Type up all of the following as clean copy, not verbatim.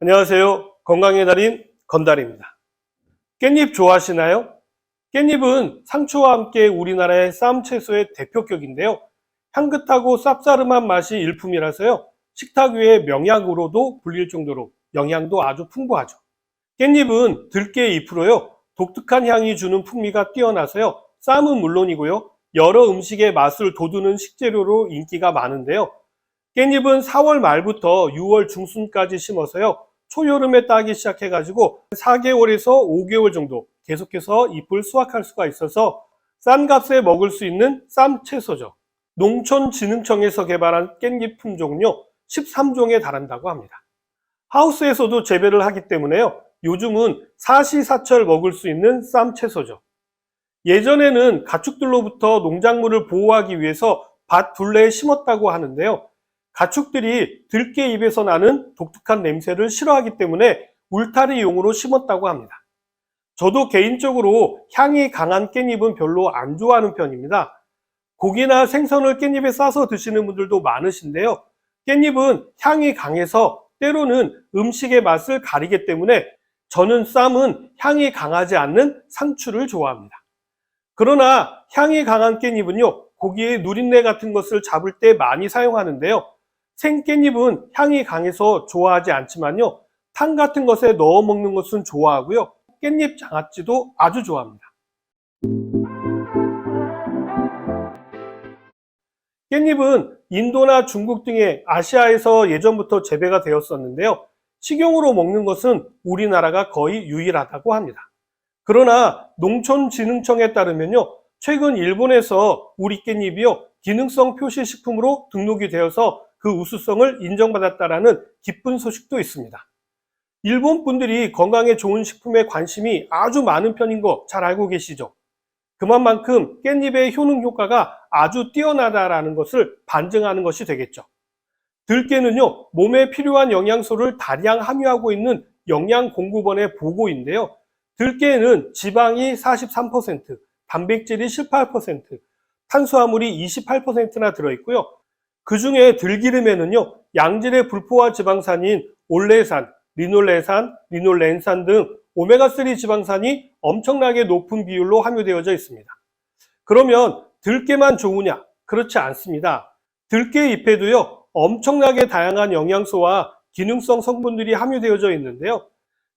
안녕하세요. 건강의 달인 건달입니다. 깻잎 좋아하시나요? 깻잎은 상추와 함께 우리나라의 쌈 채소의 대표격인데요. 향긋하고 쌉싸름한 맛이 일품이라서요. 식탁 위의 명약으로도 불릴 정도로 영양도 아주 풍부하죠. 깻잎은 들깨 잎으로요. 독특한 향이 주는 풍미가 뛰어나서요. 쌈은 물론이고요. 여러 음식의 맛을 돋우는 식재료로 인기가 많은데요. 깻잎은 4월 말부터 6월 중순까지 심어서요. 초여름에 따기 시작해가지고 4개월에서 5개월 정도 계속해서 잎을 수확할 수가 있어서 싼 값에 먹을 수 있는 쌈 채소죠. 농촌진흥청에서 개발한 깻잎 품종은요, 13종에 달한다고 합니다. 하우스에서도 재배를 하기 때문에요, 요즘은 사시사철 먹을 수 있는 쌈 채소죠. 예전에는 가축들로부터 농작물을 보호하기 위해서 밭 둘레에 심었다고 하는데요. 가축들이 들깨 잎에서 나는 독특한 냄새를 싫어하기 때문에 울타리용으로 심었다고 합니다. 저도 개인적으로 향이 강한 깻잎은 별로 안 좋아하는 편입니다. 고기나 생선을 깻잎에 싸서 드시는 분들도 많으신데요. 깻잎은 향이 강해서 때로는 음식의 맛을 가리기 때문에 저는 쌈은 향이 강하지 않는 상추를 좋아합니다. 그러나 향이 강한 깻잎은요, 고기의 누린내 같은 것을 잡을 때 많이 사용하는데요. 생깻잎은 향이 강해서 좋아하지 않지만요. 탕 같은 것에 넣어 먹는 것은 좋아하고요. 깻잎 장아찌도 아주 좋아합니다. 깻잎은 인도나 중국 등의 아시아에서 예전부터 재배가 되었었는데요. 식용으로 먹는 것은 우리나라가 거의 유일하다고 합니다. 그러나 농촌진흥청에 따르면요. 최근 일본에서 우리 깻잎이요. 기능성 표시식품으로 등록이 되어서 그 우수성을 인정받았다라는 기쁜 소식도 있습니다. 일본 분들이 건강에 좋은 식품에 관심이 아주 많은 편인 거 잘 알고 계시죠? 그만큼 깻잎의 효능 효과가 아주 뛰어나다라는 것을 반증하는 것이 되겠죠. 들깨는요, 몸에 필요한 영양소를 다량 함유하고 있는 영양공급원의 보고인데요. 들깨에는 지방이 43%, 단백질이 18%, 탄수화물이 28%나 들어있고요. 그 중에 들기름에는요, 양질의 불포화 지방산인 올레산, 리놀레산, 리놀렌산 등 오메가3 지방산이 엄청나게 높은 비율로 함유되어져 있습니다. 그러면 들깨만 좋으냐? 그렇지 않습니다. 들깨 잎에도요, 엄청나게 다양한 영양소와 기능성 성분들이 함유되어져 있는데요.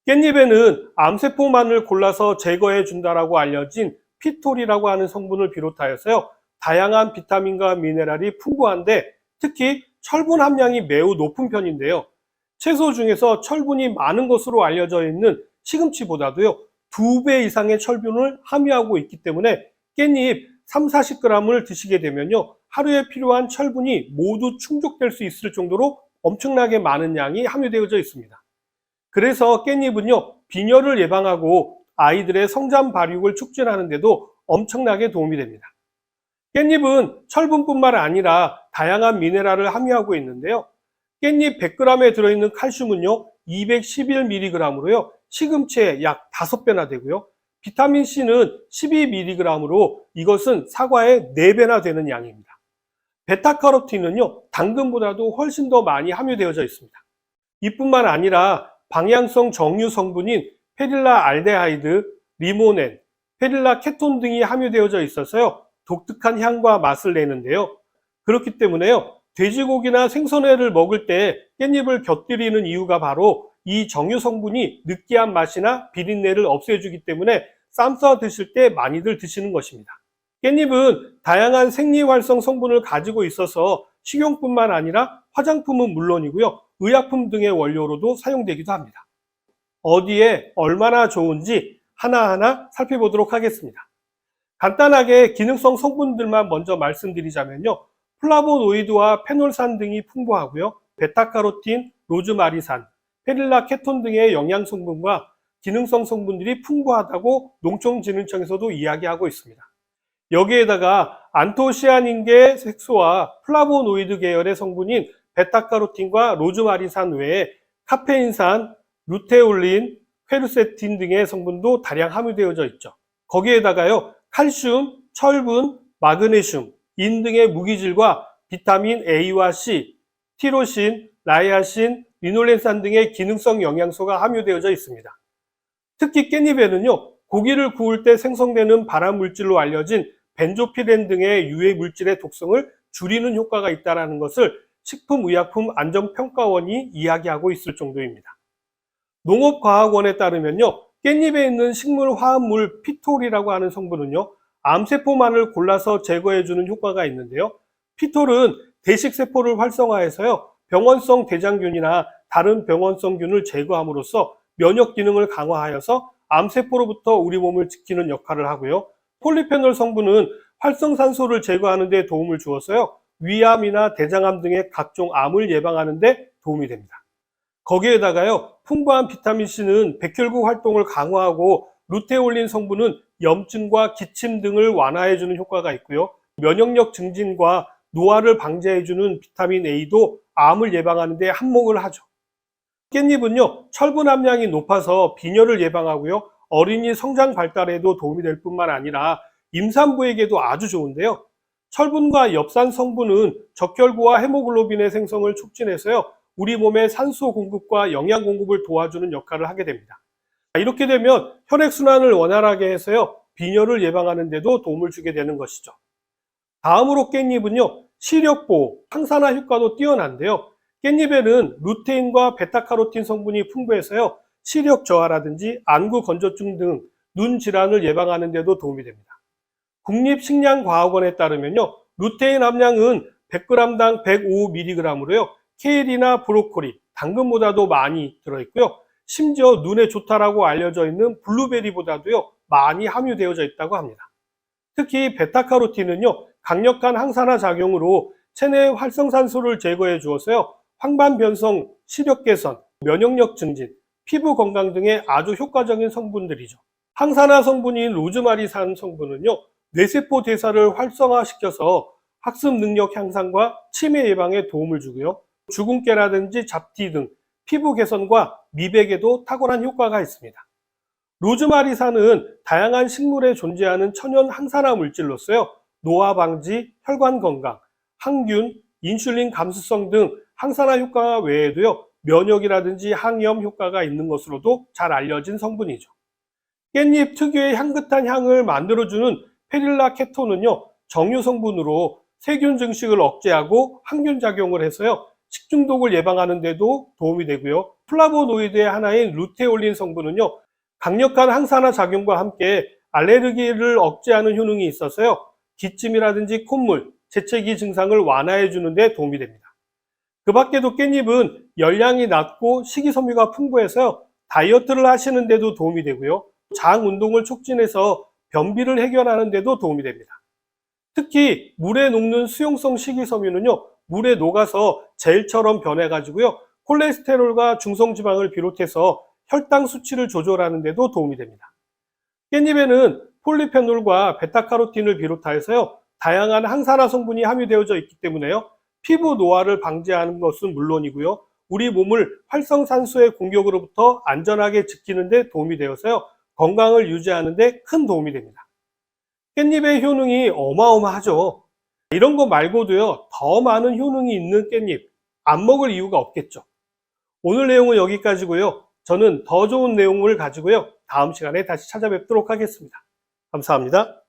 깻잎에는 암세포만을 골라서 제거해 준다라고 알려진 피톨이라고 하는 성분을 비롯하여서요, 다양한 비타민과 미네랄이 풍부한데 특히 철분 함량이 매우 높은 편인데요. 채소 중에서 철분이 많은 것으로 알려져 있는 시금치보다도요, 2배 이상의 철분을 함유하고 있기 때문에 깻잎 30-40g을 드시게 되면요, 하루에 필요한 철분이 모두 충족될 수 있을 정도로 엄청나게 많은 양이 함유되어져 있습니다. 그래서 깻잎은요, 빈혈을 예방하고 아이들의 성장 발육을 촉진하는 데도 엄청나게 도움이 됩니다. 깻잎은 철분뿐만 아니라 다양한 미네랄을 함유하고 있는데요. 깻잎 100g에 들어있는 칼슘은요, 211mg으로요, 시금치의 약 5배나 되고요. 비타민C는 12mg으로 이것은 사과의 4배나 되는 양입니다. 베타카로틴은요, 당근보다도 훨씬 더 많이 함유되어져 있습니다. 이뿐만 아니라 방향성 정유 성분인 페릴라 알데하이드, 리모넨, 페릴라 케톤 등이 함유되어져 있어서요, 독특한 향과 맛을 내는데요. 그렇기 때문에요, 돼지고기나 생선회를 먹을 때 깻잎을 곁들이는 이유가 바로 이 정유 성분이 느끼한 맛이나 비린내를 없애주기 때문에 쌈 싸 드실 때 많이들 드시는 것입니다. 깻잎은 다양한 생리활성 성분을 가지고 있어서 식용뿐만 아니라 화장품은 물론이고요, 의약품 등의 원료로도 사용되기도 합니다. 어디에 얼마나 좋은지 하나하나 살펴보도록 하겠습니다. 간단하게 기능성 성분들만 먼저 말씀드리자면요. 플라보노이드와 페놀산 등이 풍부하고요. 베타카로틴, 로즈마리산, 페릴라 케톤 등의 영양 성분과 기능성 성분들이 풍부하다고 농촌진흥청에서도 이야기하고 있습니다. 여기에다가 안토시아닌계 색소와 플라보노이드 계열의 성분인 베타카로틴과 로즈마리산 외에 카페인산, 루테올린, 퀘르세틴 등의 성분도 다량 함유되어져 있죠. 거기에다가요, 칼슘, 철분, 마그네슘, 인 등의 무기질과 비타민 A와 C, 티로신, 라이아신, 리놀렌산 등의 기능성 영양소가 함유되어져 있습니다. 특히 깻잎에는요, 고기를 구울 때 생성되는 발암 물질로 알려진 벤조피렌 등의 유해 물질의 독성을 줄이는 효과가 있다는 것을 식품의약품안전평가원이 이야기하고 있을 정도입니다. 농업과학원에 따르면요, 깻잎에 있는 식물화합물 피톨이라고 하는 성분은요, 암세포만을 골라서 제거해주는 효과가 있는데요. 피톨은 대식세포를 활성화해서요, 병원성 대장균이나 다른 병원성균을 제거함으로써 면역 기능을 강화하여서 암세포로부터 우리 몸을 지키는 역할을 하고요. 폴리페놀 성분은 활성산소를 제거하는 데 도움을 주어서요, 위암이나 대장암 등의 각종 암을 예방하는 데 도움이 됩니다. 거기에다가요, 풍부한 비타민C는 백혈구 활동을 강화하고 루테올린 성분은 염증과 기침 등을 완화해주는 효과가 있고요. 면역력 증진과 노화를 방지해주는 비타민 A도 암을 예방하는 데 한몫을 하죠. 깻잎은요, 철분 함량이 높아서 빈혈을 예방하고요, 어린이 성장 발달에도 도움이 될 뿐만 아니라 임산부에게도 아주 좋은데요. 철분과 엽산 성분은 적혈구와 헤모글로빈의 생성을 촉진해서요, 우리 몸의 산소 공급과 영양 공급을 도와주는 역할을 하게 됩니다. 이렇게 되면 혈액순환을 원활하게 해서요, 빈혈을 예방하는 데도 도움을 주게 되는 것이죠. 다음으로 깻잎은요, 시력보호, 항산화 효과도 뛰어난데요. 깻잎에는 루테인과 베타카로틴 성분이 풍부해서요, 시력 저하라든지 안구 건조증 등 눈 질환을 예방하는 데도 도움이 됩니다. 국립식량과학원에 따르면요, 루테인 함량은 100g당 105mg으로요, 케일이나 브로콜리, 당근보다도 많이 들어있고요. 심지어 눈에 좋다라고 알려져 있는 블루베리보다도요, 많이 함유되어져 있다고 합니다. 특히 베타카로틴은요, 강력한 항산화 작용으로 체내 활성산소를 제거해 주어서요, 황반 변성, 시력 개선, 면역력 증진, 피부 건강 등의 아주 효과적인 성분들이죠. 항산화 성분인 로즈마리산 성분은요, 뇌세포 대사를 활성화시켜서 학습 능력 향상과 치매 예방에 도움을 주고요. 주근깨라든지 잡티 등 피부 개선과 미백에도 탁월한 효과가 있습니다. 로즈마리산은 다양한 식물에 존재하는 천연 항산화 물질로서요, 노화 방지, 혈관 건강, 항균, 인슐린 감수성 등 항산화 효과 외에도요, 면역이라든지 항염 효과가 있는 것으로도 잘 알려진 성분이죠. 깻잎 특유의 향긋한 향을 만들어주는 페릴라 케톤은요, 정유 성분으로 세균 증식을 억제하고 항균 작용을 해서요, 식중독을 예방하는 데도 도움이 되고요. 플라보노이드의 하나인 루테올린 성분은요, 강력한 항산화 작용과 함께 알레르기를 억제하는 효능이 있어서요, 기침이라든지 콧물, 재채기 증상을 완화해 주는 데 도움이 됩니다. 그 밖에도 깻잎은 열량이 낮고 식이섬유가 풍부해서요, 다이어트를 하시는 데도 도움이 되고요, 장 운동을 촉진해서 변비를 해결하는 데도 도움이 됩니다. 특히 물에 녹는 수용성 식이섬유는요, 물에 녹아서 젤처럼 변해가지고요, 콜레스테롤과 중성지방을 비롯해서 혈당 수치를 조절하는 데도 도움이 됩니다. 깻잎에는 폴리페놀과 베타카로틴을 비롯하여서요, 다양한 항산화 성분이 함유되어져 있기 때문에요, 피부 노화를 방지하는 것은 물론이고요, 우리 몸을 활성산소의 공격으로부터 안전하게 지키는 데 도움이 되어서요, 건강을 유지하는 데 큰 도움이 됩니다. 깻잎의 효능이 어마어마하죠. 이런 거 말고도요, 더 많은 효능이 있는 깻잎, 안 먹을 이유가 없겠죠. 오늘 내용은 여기까지고요. 저는 더 좋은 내용을 가지고요, 다음 시간에 다시 찾아뵙도록 하겠습니다. 감사합니다.